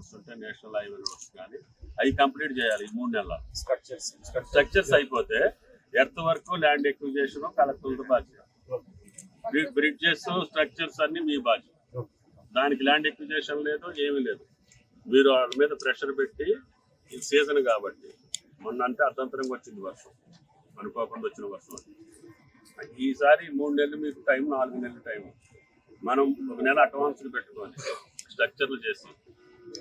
Roads ఉంటాయి, national highway roads కానీ అవి కంప్లీట్ చేయాలి ఈ 3 నెలల. స్ట్రక్చర్స్ అయిపోతే ఎర్త్ వర్క్, ల్యాండ్ ఎక్విజేషన్ కలెక్టర్లతో బాధ్యత. బ్రిడ్జెస్, స్ట్రక్చర్స్ అన్ని మీ బాధ్యత. దానికి ల్యాండ్ ఎక్విజేషన్ లేదు, ఏమీ లేదు. మీరు వాళ్ళ మీద ప్రెషర్ పెట్టి, ఇది సీజన్ కాబట్టి మొన్న అంటే అర్ధంతరంగా వచ్చింది వర్షం, అనుకోకుండా వచ్చిన వర్షం. ఈసారి 3 నెలలు మీకు టైం, 4 నెలలు టైం. మనం 1 నెల అడ్వాన్స్లు పెట్టుకొని స్ట్రక్చర్లు చేసి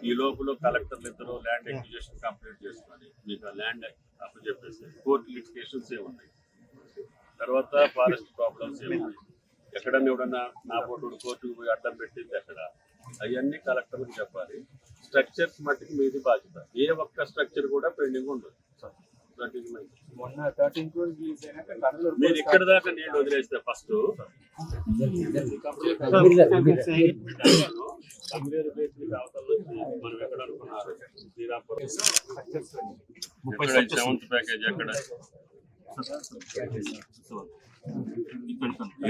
ఈ లోపల కలెక్టర్లు ఇద్దరు ల్యాండ్ ఎక్విజిషన్ కంప్లీట్ చేసుకొని మీకు ఆ ల్యాండ్ అప్పు చెప్పేసి కోర్టు లిటిగేషన్స్ ఏమున్నాయి, తర్వాత ఫారెస్ట్ ప్రాబ్లమ్స్ ఏమున్నాయి, ఎక్కడన్నా ఎవడన్నా నా పోటీ కోర్టుకు పోయి అడ్డం పెట్టింది ఎక్కడ, అవన్నీ కలెక్టర్లకు చెప్పాలి. స్ట్రక్చర్స్ మట్టికి మీది బాధ్యత. ఏ ఒక్క స్ట్రక్చర్ కూడా పెండింగ్ ఉండదు. మీరు ఇక్కడ దాకా నీళ్ళు వదిలేస్తే ఫస్ట్ మనం ఎక్కడ అనుకున్నారు శ్రీరాంపురం 7th ప్యాకేజ్ ఎక్కడ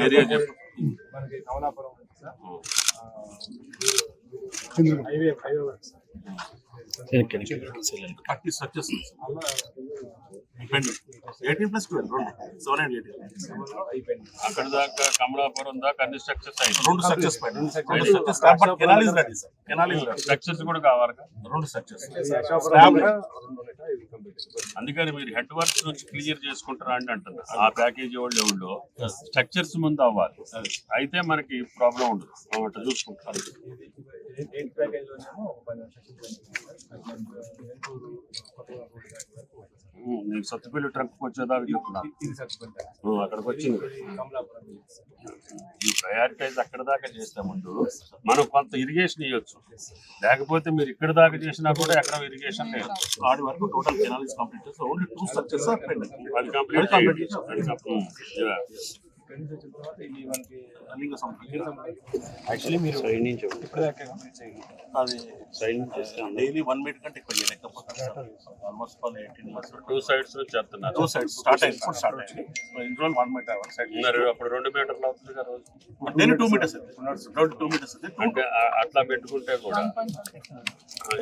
ఏరియా చెప్పు. అక్కడ దాకా కమలాపురం దాకా అన్ని స్ట్రక్చర్స్ అయ్యి 2 స్ట్రక్చర్స్ స్ట్రక్చర్స్ కూడా కావాలి. 2 స్ట్రక్చర్స్. అందుకని మీరు హెడ్ వర్క్స్ నుంచి క్లియర్ చేసుకుంటారా అని అంటున్నారు. ఆ ప్యాకేజీ వాళ్ళు ఎవరు స్ట్రక్చర్స్ ముందు అవ్వాలి, అయితే మనకి ప్రాబ్లం ఉండదు. అట్లా చూసుకుంటారు. నేను సత్తుపల్లి ట్రక్ వచ్చేదాకా చెప్తున్నాను. అక్కడికి వచ్చింది. ఈ ప్రయారిటైజ్ అక్కడ దాకా చేస్తే ముందు మనం కొంత ఇరిగేషన్ ఇవ్వచ్చు. లేకపోతే మీరు ఇక్కడ దాకా చేసినా కూడా ఎక్కడ ఇరిగేషన్ లేదు. ఆడి వరకు total canal is complete. So only 2 structures are pending. అది కంప్లీట్ యాక్చువల్లీ మీరు సైడ్ నుంచి అది సైడ్ నుంచి డైలీ 1 మీటర్ కంటే ఎక్కువ లేకపోతే ఆల్మోస్ట్ 18 months 2 sides నుంచి చేస్తున్నారు. 2 sides స్టార్ట్ అయింది. ఇన్ని రోజులు 1 మీటర్ సైడ్ అప్పుడు 2 మీటర్లు అవుతుంది కదా రోజు. డైలీ 2 మీటర్స్ అయితే 2 మీటర్స్ అయితే అంటే అట్లా పెట్టుకుంటే కూడా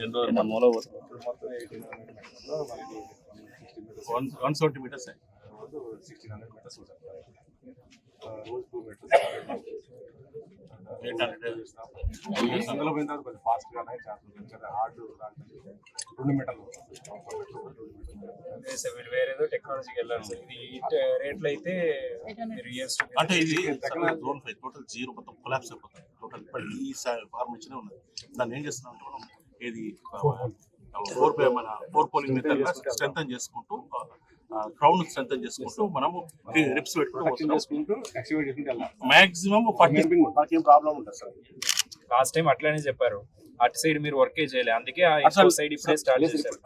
ఎన్నో మూల 170 మీటర్స్ 1600 మీటర్స్ అందులో పోయిన తర్వాత కొంచెం ఫాస్ట్ గా హార్డ్ 2 మీటర్లు వేరేదో టెక్నాలజీకి వెళ్ళాలి సార్. ఇది రేట్లు అయితే అంటే ఇది జోన్ 5 టోటల్ 0 మొత్తం కొలాప్స్ అయిపోతుంది. టోటల్ ఈ ఫార్మేషన్ ఉన్నది. దాన్ని ఏం చేస్తున్నాం అంటే మనం ఇది 4 పోలింగ్ మెథడ్ స్ట్రెంథన్ చేసుకుంటూ క్రౌడ్ స్ట్రెంథన్ చేసుకుంటూ మనము రిప్స్ పెట్టుకుంటూ మాక్సిమం ఏం ప్రాబ్లం ఉంటుంది సార్. లాస్ట్ టైం అట్లానే చెప్పారు. అటు సైడ్ మీరు వర్కే చేయలేదు, అందుకే సైడ్ ఇప్పుడే స్టార్ట్ చేశారు.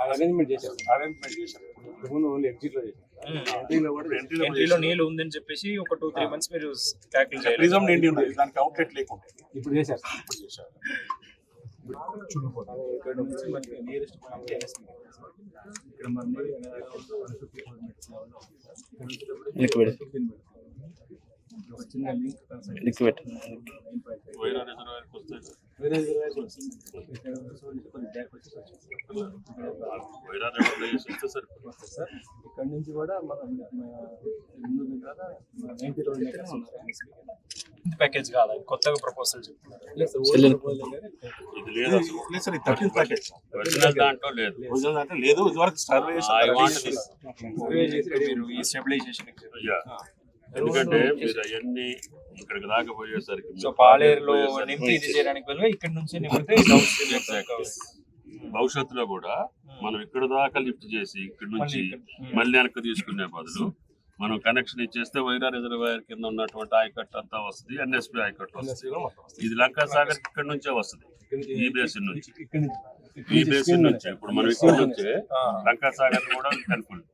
ఎంట్రీలో నీళ్ళు ఉందని చెప్పేసి ఒక 2-3 months మీరు ట్యాకిల్ చేయాలి. దానికి అవుట్లెట్ లేకుండా ఇప్పుడు చేశారు. ఇక్కడ నుంచి మనకి నియరెస్ట్ ఇక్కడ చిన్న లింక్ వైరా రిజర్వాయర్కి వస్తే వైరా రిజర్వాయర్ సార్ ఇక్కడ నుంచి కూడా మనం ముందు 90 రోజులు ప్యాకేజ్ కాదు, కొత్తగా ప్రపోజల్ చెప్తున్నారు. ఇది లేదు సార్. 13 ప్యాకేజ్ ఒరిజినల్ దాంట్లో లేదు. లేదు ఇదివరకు సర్వే మీరు ఈ స్టెబిలైజేషన్ ఎందుకంటే మీరు అవన్నీ ఇక్కడికి దాకా పోయేసరికి సో పాలేరులో నింపి ఇది చేయడానికి బదులుగా ఇక్కడ నుంచి నింపితే భవిష్యత్తులో కూడా మనం ఇక్కడ దాకా లిఫ్ట్ చేసి ఇక్కడ నుంచి మళ్ళీ వెనక్కి తీసుకునే బదులు మనం కనెక్షన్ ఇచ్చేస్తే వైరా రిజర్వాయర్ కింద ఉన్నటువంటి ఆయకట్టు అంతా వస్తుంది, ఎన్ఎస్పి ఆయకట్టు వస్తుంది. ఇది లంకా సాగర్ ఇక్కడ నుంచే వస్తుంది. ఈ బేసిన్ నుంచి ఇప్పుడు మనం ఇక్కడ నుంచే లంకా సాగర్ కూడా కనుక్కుంటాం.